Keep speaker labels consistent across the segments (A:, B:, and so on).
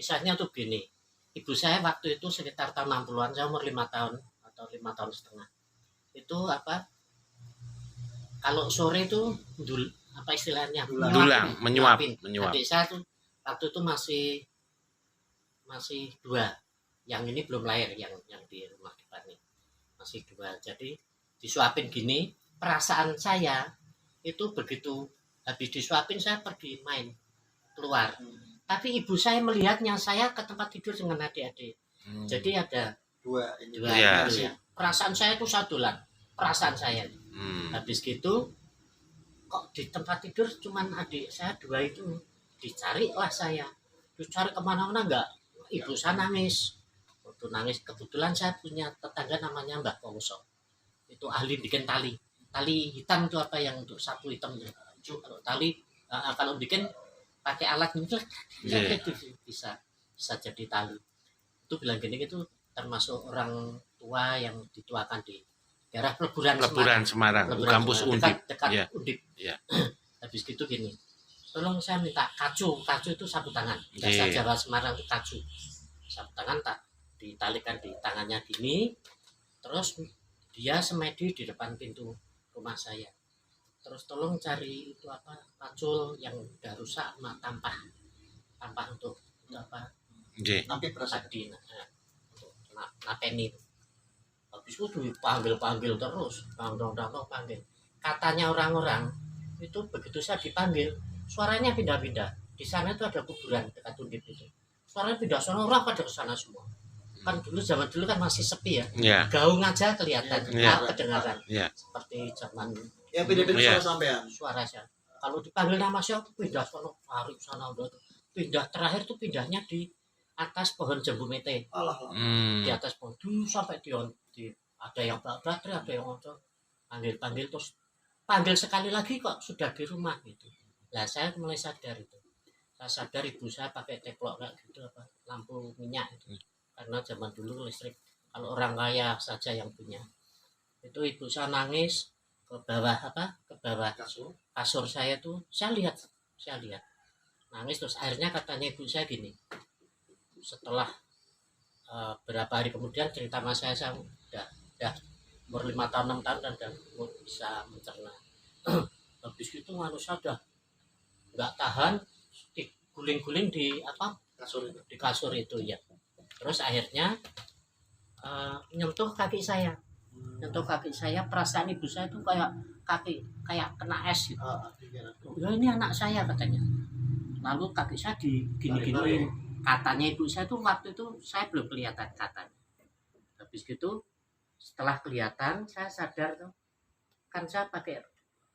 A: Kisahnya tuh gini, ibu saya waktu itu sekitar tahun 60-an, saya umur 5 tahun atau 5 tahun setengah. Itu apa? Kalau sore itu apa istilahnya?
B: Dulang, menyuap.
A: Adik saya tuh waktu itu masih 2. Yang ini belum lahir, yang di rumah depan ini. Masih 2. Jadi disuapin gini, perasaan saya itu begitu habis disuapin saya pergi main keluar. Tapi ibu saya melihatnya saya ke tempat tidur dengan adik-adik. Jadi ada dua
B: ya.
A: Gitu ya. Perasaan saya itu satulah. Perasaan saya. Habis gitu kok di tempat tidur cuman adik saya 2 itu, dicari lah saya. Dicari kemana-mana enggak. Ibu saya nangis. Waktu nangis kebetulan saya punya tetangga namanya Mbah Kongso. Itu ahli bikin tali hitam itu apa yang untuk sapu hitamnya. Kalau tali kalau bikin pakai alat itu bisa jadi tali. Itu bilang gini, itu termasuk orang tua yang dituakan di daerah Peleburan
B: Semarang. Kampus Undip.
A: Dekat Undip.
B: Ya.
A: Habis gitu gini, tolong saya minta kacu itu sapu tangan. Bahasa Jawa Semarang itu kacu. Sapu tangan tak ditalikan di tangannya gini, terus dia semedi di depan pintu rumah saya. Terus tolong cari itu apa, pacul yang udah rusak sama tampah untuk apa? Nanti tadi untuk napeni. Habis itu dipanggil terus, panggil. Katanya orang-orang itu begitu saya dipanggil, suaranya pindah-pindah. Di sana itu ada kuburan dekat Undip itu. Suaranya pindah, sana orang pada ke sana semua. Kan zaman dulu kan masih sepi ya. Gaung aja kelihatan, kedengaran. Seperti zaman
C: ya beda-beda
A: suara saya. Kalau dipanggil nama saya pindah sono, lari sana udah. Pindah terakhir tuh pindahnya di atas pohon jambu mete. Di atas pohon sampai di ada yang baterai, ada yang motor. Panggil terus panggil sekali lagi kok sudah di rumah gitu. Lah saya mulai sadar itu. Saya sadar ibu saya pakai teplok kayak gitu apa, lampu minyak itu. Karena zaman dulu listrik kalau orang kaya saja yang punya. Itu ibu saya nangis ke bawah kasur saya tuh, saya lihat nangis. Terus akhirnya katanya ibu saya gini, setelah berapa hari kemudian cerita sama saya udah umur 5 tahun 6 tahun dan udah bisa mencerna. Habis itu manusia udah nggak tahan, guling-guling di kasur itu ya. Terus akhirnya nyentuh kaki saya. Perasaan ibu saya itu kayak kena es gitu. Ya ini anak saya katanya. Lalu kaki saya gini. Katanya ibu saya tuh waktu itu saya belum kelihatan katanya. Habis gitu setelah kelihatan saya sadar tuh, kan saya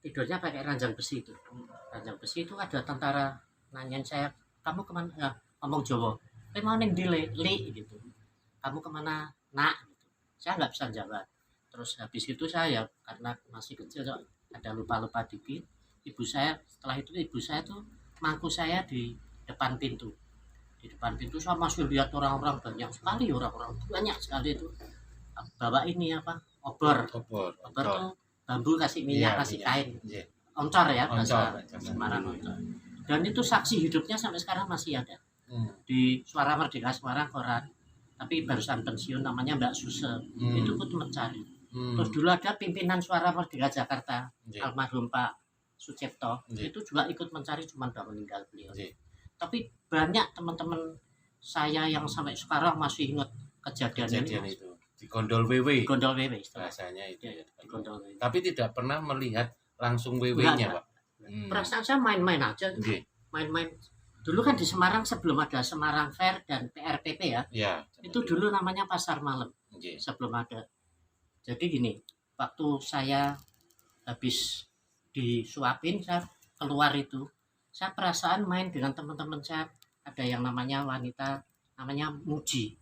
A: tidurnya pakai ranjang besi itu. Ranjang besi itu ada tentara nanyain saya, kamu kemana? Ya, ngomong Jawa. Mau neng dile gitu. Kamu kemana nak? Gitu. Saya nggak bisa jawab. Terus habis itu saya karena masih kecil ada lupa dikit. Setelah itu ibu saya tuh mangku saya di depan pintu. Di depan pintu saya masih lihat orang-orang banyak sekali, banyak sekali itu. Bawa ini apa? Obor tuh bambu kasih minyak, kasih kain. Oncor ya bahasa Semarang oncor. Dan itu saksi hidupnya sampai sekarang masih ada. Di Suara Merdeka Semarang koran. Tapi barusan pensiun namanya Mbak Suse. Itu ikut mencari. Terus dulu ada pimpinan Suara Merdeka Jakarta, almarhum Pak Sucipto. Itu juga ikut mencari, cuman udah meninggal beliau. Tapi banyak teman-teman saya yang sampai sekarang masih ingat kejadian
B: itu. Di Gondol WW
A: bahasanya
B: itu ya.
A: Di Gondol WW.
B: Tapi tidak pernah melihat langsung WW-nya, Pak.
A: Perasaan saya main-main aja. Main-main. Dulu kan di Semarang sebelum ada Semarang Fair dan PRPP ya. Itu dulu namanya pasar malam. Sebelum ada. Jadi gini, waktu saya habis disuapin, saya keluar itu, saya perasaan main dengan teman-teman saya. Ada yang namanya wanita, namanya Puji.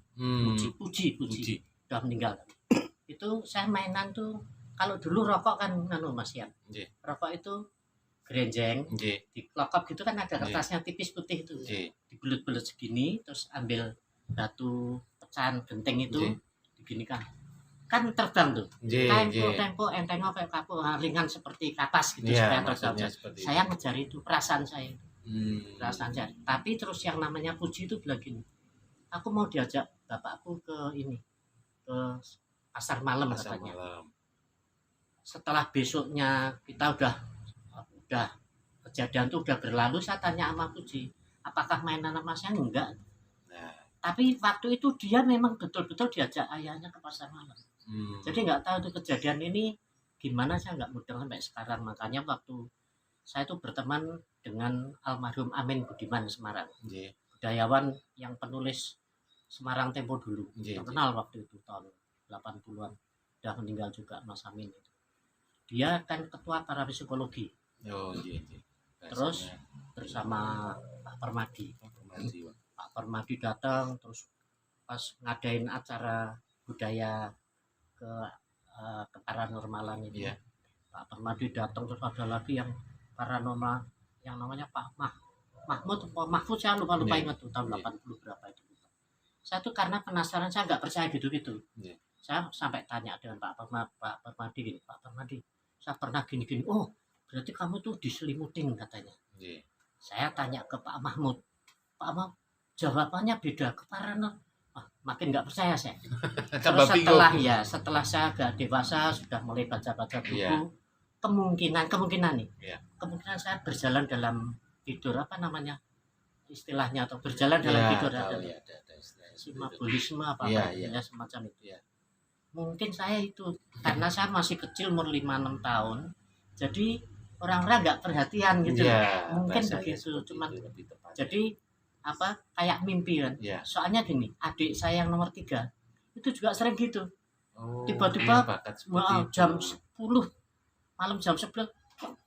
A: Udah meninggal. Itu saya mainan tuh, kalau dulu rokok kan Mas Yan. Rokok itu gerenjeng, dikelokop gitu kan, ada kertasnya tipis putih itu. Dibelut-belut segini, terus ambil batu pecahan genteng itu, diginikan. Kan terbang tuh. Tempo entengnya kayak ringan seperti kapas gitu, supaya terbang. Saya ngejar itu, perasaan saya. perasaan saya. Tapi terus yang namanya Puji itu bilang gini, aku mau diajak bapakku ke ini, ke pasar malam
B: Pasar
A: katanya.
B: malam.
A: Setelah besoknya kita udah kejadian itu udah berlalu, saya tanya sama Puji, apakah mainan sama saya? Enggak.
B: Nah,
A: Tapi waktu itu dia memang betul-betul diajak ayahnya ke pasar malam. Jadi nggak tahu itu kejadian ini gimana, saya nggak mudeng sampai sekarang. Makanya waktu saya itu berteman dengan almarhum Amin Budiman Semarang,
B: nggih,
A: budayawan yang penulis Semarang Tempo dulu,
B: nggih,
A: terkenal waktu itu tahun 80-an, udah meninggal juga Mas Amin itu. Dia kan ketua para psikologi.
B: oh nggih, nggih.
A: Terus
B: Bahasanya
A: bersama Pak Permadi.
B: Permadi, Pak.
A: Pak Permadi datang terus pas ngadain acara budaya ke paranormalan itu.
B: Iya.
A: Pak Permadi datang, terus ada lagi yang paranormal yang namanya Pak Mahfud, saya lupa
B: Iya.
A: ingat tuh tahun
B: Iya.
A: 80 berapa itu. Saya tuh karena penasaran, saya nggak percaya gitu.
B: Iya.
A: Saya sampai tanya dengan Pak Permadi gini, Pak Permadi, saya pernah gini. Oh, berarti kamu tuh diselimutin katanya.
B: Nggih.
A: Saya tanya ke Pak Mahmud, Pak Mahmud jawabannya beda ke paranormal. Makin nggak percaya saya.
B: Tambah
A: Terus
B: bingung.
A: setelah saya agak dewasa, sudah mulai baca-baca buku,
B: Iya.
A: kemungkinan nih,
B: Iya.
A: kemungkinan saya berjalan dalam tidur, apa namanya istilahnya, atau berjalan dalam
B: Ya,
A: tidur,
B: tahu
A: ada
B: ya, ada istilahnya seperti itu.
A: simbolisme apa
B: Iya,
A: ya, semacam itu.
B: Iya.
A: Mungkin saya itu karena saya masih kecil, umur 5-6 tahun, jadi orang-orang nggak perhatian gitu.
B: Iya,
A: Mungkin
B: bahasanya
A: begitu,
B: seperti
A: cuman
B: itu lebih tepatnya.
A: jadi apa, kayak mimpi kan.
B: Iya.
A: Soalnya gini, adik saya yang nomor 3 itu juga sering gitu.
B: Oh,
A: Tiba-tiba,
B: iya, bakat seperti
A: Wah,
B: itu.
A: jam 10 malam, jam 11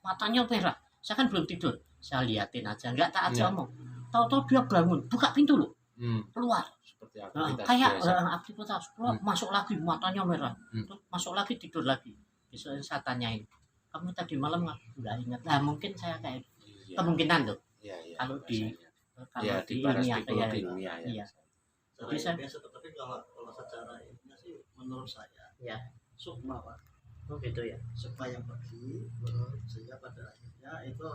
A: matanya merah. Saya kan belum tidur, saya liatin aja, nggak tak aja
B: Iya.
A: ngomong. Tahu-tahu dia bangun, buka pintu loh, keluar.
B: Seperti
A: Nah,
B: aktivitas
A: kayak
B: biasa.
A: aktivitas keluar, masuk lagi, matanya merah.
B: Hmm.
A: Terus masuk lagi, tidur lagi. Besoknya saya tanyain, kamu tadi malam nggak ingat? Nah, mungkin saya kayak
B: Iya,
A: kemungkinan tuh.
B: iya, iya,
A: Kalau di
B: bahasanya. Ya, di
A: ini
B: para
A: ya,
B: psikologi dunia ya.
A: iya.
C: Cara
A: Jadi saya-
C: biasa, tetapi kalau secara ininya sih menurut saya
A: Ya.
C: sukma Pak,
A: Oh gitu ya.
C: sukma yang pergi sehingga pada akhirnya itu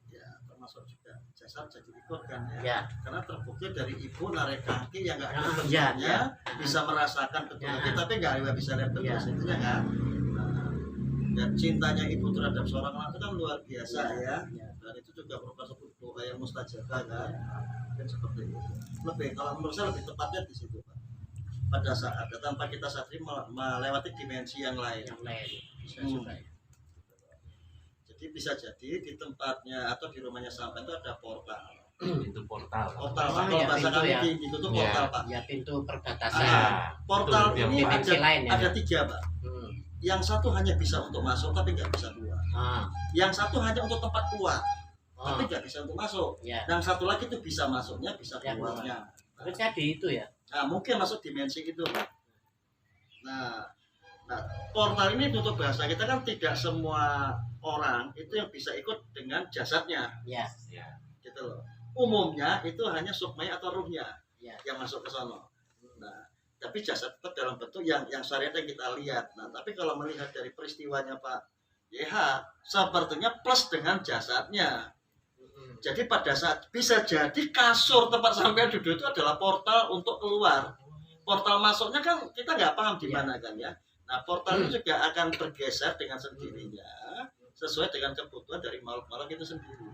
C: ya termasuk juga jasad jadi ikut kan ya,
A: Ya.
C: karena terbukti dari ibu narik kaki yang nggak ada
A: Ya,
C: bentuknya,
A: ya.
C: bisa merasakan betul
A: Ya.
C: lagi tapi nggak bisa lihat betul
A: Ya.
C: situnya kan. Nah, dan cintanya ibu terhadap seorang anak itu kan luar biasa ya,
A: Ya.
C: dan itu juga merupakan satu doa yang mustajabah kan, dan seperti itu. Lebih kalau menurut saya lebih tepatnya di situ Pak, pada saat tanpa kita sadari melewati dimensi yang lain.
A: Yang lain bisa
C: Hmm.
A: juga ya.
C: Jadi bisa jadi di tempatnya atau di rumahnya sampai itu ada portal.
B: Itu portal.
C: Portal
A: Oh,
C: Pak, kalau
A: iya,
C: bahasa
A: pintu
C: kami
A: ya.
C: itu tuh
B: Iya.
C: portal Pak.
A: Ya, pintu perbatasan.
C: Portal
B: betul,
C: ini
B: yang
A: dimensi lain ya.
C: ada 3 Pak.
A: Hmm.
C: Yang satu hanya bisa untuk masuk tapi nggak bisa keluar.
A: Ah.
C: Yang satu hanya untuk tempat keluar
A: Oh.
C: tapi nggak bisa untuk masuk.
A: Ya.
C: Dan satu lagi itu bisa masuknya bisa
A: Ya,
C: keluarnya.
A: Terus jadi itu ya.
C: Nah mungkin masuk dimensi itu Pak. Nah portal ini tutup bahasa kita kan tidak semua orang itu yang bisa ikut dengan jasadnya.
A: Ya.
B: Ya.
C: Gitu loh. Umumnya itu hanya sukmanya atau ruhnya
A: Ya.
C: yang masuk ke sana. Nah, tapi jasad tetap dalam bentuk yang syariat yang kita lihat. Nah, tapi kalau melihat dari peristiwanya Pak YH, sepertinya plus dengan jasadnya. Jadi pada saat bisa jadi kasur tempat sampai duduk itu adalah portal untuk keluar. Portal masuknya kan kita nggak paham di mana kan ya. Nah, portal itu juga akan bergeser dengan sendirinya sesuai dengan kebutuhan dari makhluk-makhluk itu sendiri.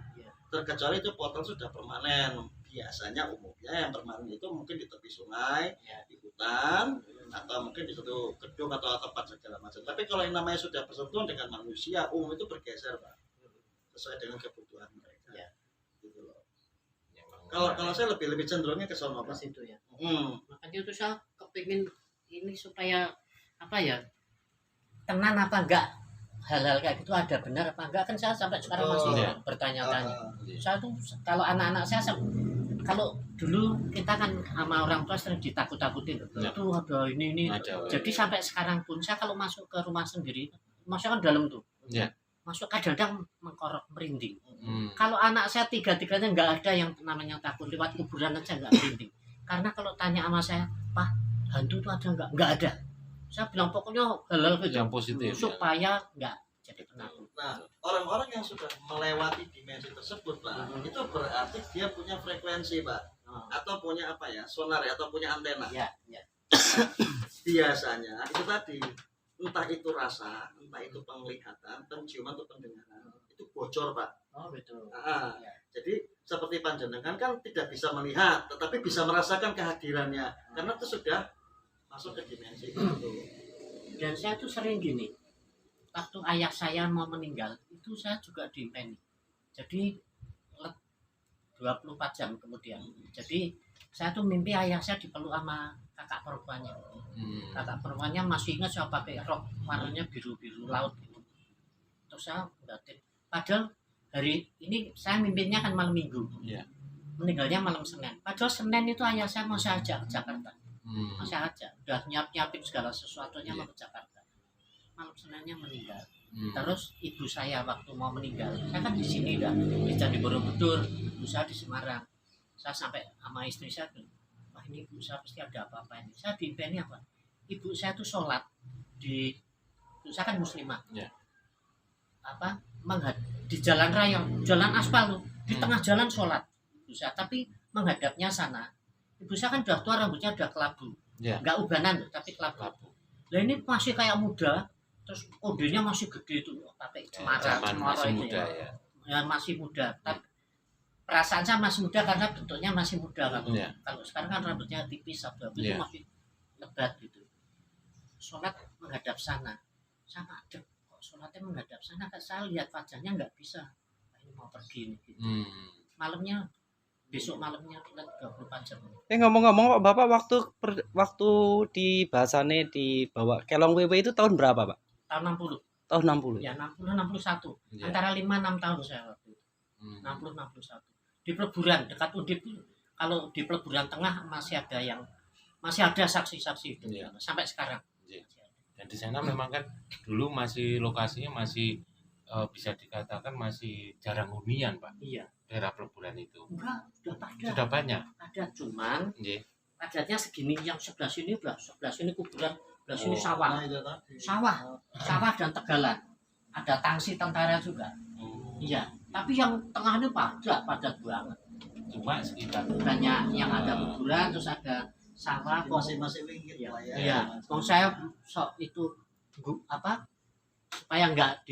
C: Terkecuali itu portal sudah permanen. Biasanya umumnya yang permanen itu mungkin di tepi sungai, di hutan, atau mungkin di satu gedung atau tempat segala macam. Tapi kalau yang namanya sudah bersentuhan dengan manusia, umum itu bergeser Pak, sesuai dengan kebutuhan mereka.
A: Ya.
C: Gitu loh. Kalau saya lebih cenderungnya ke sono
A: Ke
C: Pak.
A: situ ya.
C: Hmm.
A: Makanya itu saya kepingin ini supaya apa ya, tenan apa enggak, hal-hal kayak gitu ada benar apa enggak, kan saya sampai sekarang masih
B: Iya.
A: bertanya-tanya.
B: Iya.
A: Saya tuh kalau anak-anak saya kalau dulu kita kan sama orang tua sering ditakut-takutin,
B: Ya.
A: itu ada ini.
B: Ada.
A: Jadi sampai sekarang pun saya kalau masuk ke rumah sendiri, masuk kan dalam tuh,
B: Ya.
A: masuk kadang-kadang mengkorok merinding.
B: Hmm.
A: Kalau anak saya tiga-tiganya nggak ada yang namanya takut, lewat kuburan aja nggak merinding. Karena kalau tanya sama saya, Pak, hantu itu ada nggak? Nggak ada. Saya bilang pokoknya hal-hal gitu
B: Yang positif. Ya.
A: supaya nggak jadi penakluk.
C: Nah, orang-orang yang sudah melewati dimensi tersebut, Pak, itu berarti dia punya frekuensi, Pak, atau punya apa ya, sonar ya, atau punya antena.
A: Ya, ya.
C: Biasanya itu tadi, entah itu rasa, entah itu penglihatan, penciuman atau pendengaran, itu bocor, Pak.
A: Oh betul. Ya.
C: Jadi seperti panjenengan kan tidak bisa melihat, tetapi bisa merasakan kehadirannya, karena itu sudah masuk ke dimensi itu.
A: Dan saya tuh sering gini, waktu ayah saya mau meninggal itu saya juga diimpeni. Jadi 24 jam kemudian. Jadi saya tuh mimpi ayah saya dipeluk sama kakak perempuannya. Kakak perempuannya masih ingat saya pakai rok warnanya biru-biru laut gitu. Terus saya batin. Padahal hari ini saya mimpinya kan malam Minggu.
B: Iya.
A: Meninggalnya malam Senin. Padahal Senin itu ayah saya mau saya ajak ke Jakarta. Masih aja, udah nyiapin segala sesuatunya mau ke Jakarta. Malam Seninnya meninggal. Terus ibu saya waktu mau meninggal, saya kan di sini dah, di Candi Borobudur, ibu saya di Semarang. Saya sampai sama istri saya bilang, wah ini ibu saya pasti ada apa-apa ini. Saya diimpeni apa? Ibu saya tuh sholat di, ibu saya kan muslimah.
B: Ya.
A: Apa? Di jalan raya, jalan aspal tuh, di tengah jalan sholat ibu saya, tapi menghadapnya sana. Ibu saya kan udah tua, rambutnya udah kelabu, nggak ubanan tapi kelabu. Lah ini masih kayak muda, terus kodenya masih gede itu, pakai cemara
B: masih
A: itu
B: muda ya.
A: Ya masih muda. Tapi perasaan saya masih muda karena bentuknya masih muda kan. Kalau sekarang kan rambutnya tipis, itu masih lebat gitu. Sholat menghadap sana, sama ada kok sholatnya menghadap sana, kan saya lihat wajahnya nggak bisa. Ini mau pergi nih. Gitu. Malamnya. Besok malamnya 24 jam.
D: Ngomong-ngomong Pak, Bapak waktu di bahasane dibawa kelong wewe itu tahun berapa, Pak?
A: Tahun 60.
D: Tahun 60.
A: Ya, 60 61. Ya. Antara 5 6 tahun saya waktu itu. 60 61. Di peleburan dekat Undip. Kalau di peleburan tengah masih ada saksi-saksi itu sampai sekarang.
B: Dan di sana memang kan dulu masih lokasinya masih bisa dikatakan masih jarang hunian, Pak.
A: Iya.
B: Daerah peleburan itu.
A: Enggak, ada.
B: Sudah banyak.
A: Ada, cuman padatnya segini, yang sebelah sini kuburan, sebelah sini sawah. Sawah dan tegalan. Ada tangsi tentara juga. Iya, tapi yang tengah ini padat banget.
B: Cuma sekitar
A: banyak yang ada kuburan, terus ada sawah.
C: Masih wingit
A: ya.
C: Pak, ya.
A: Iya, mau saya itu supaya enggak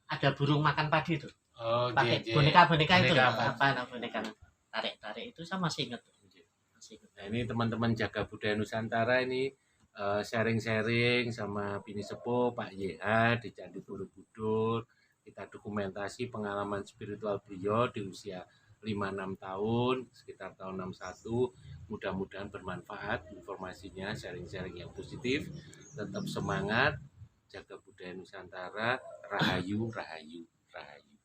A: ada burung makan padi itu. Pakai boneka itu boneka tarik itu saya masih ingat.
B: Nah ini teman-teman Jaga Budaya Nusantara ini sharing-sharing sama Bini Sepuh Pak YH di Candi Borobudur. Kita dokumentasi pengalaman spiritual beliau di usia 5-6 tahun, sekitar tahun 61. Mudah-mudahan bermanfaat informasinya, sharing-sharing yang positif. Tetap semangat, jaga budaya Nusantara, rahayu, rahayu, rahayu.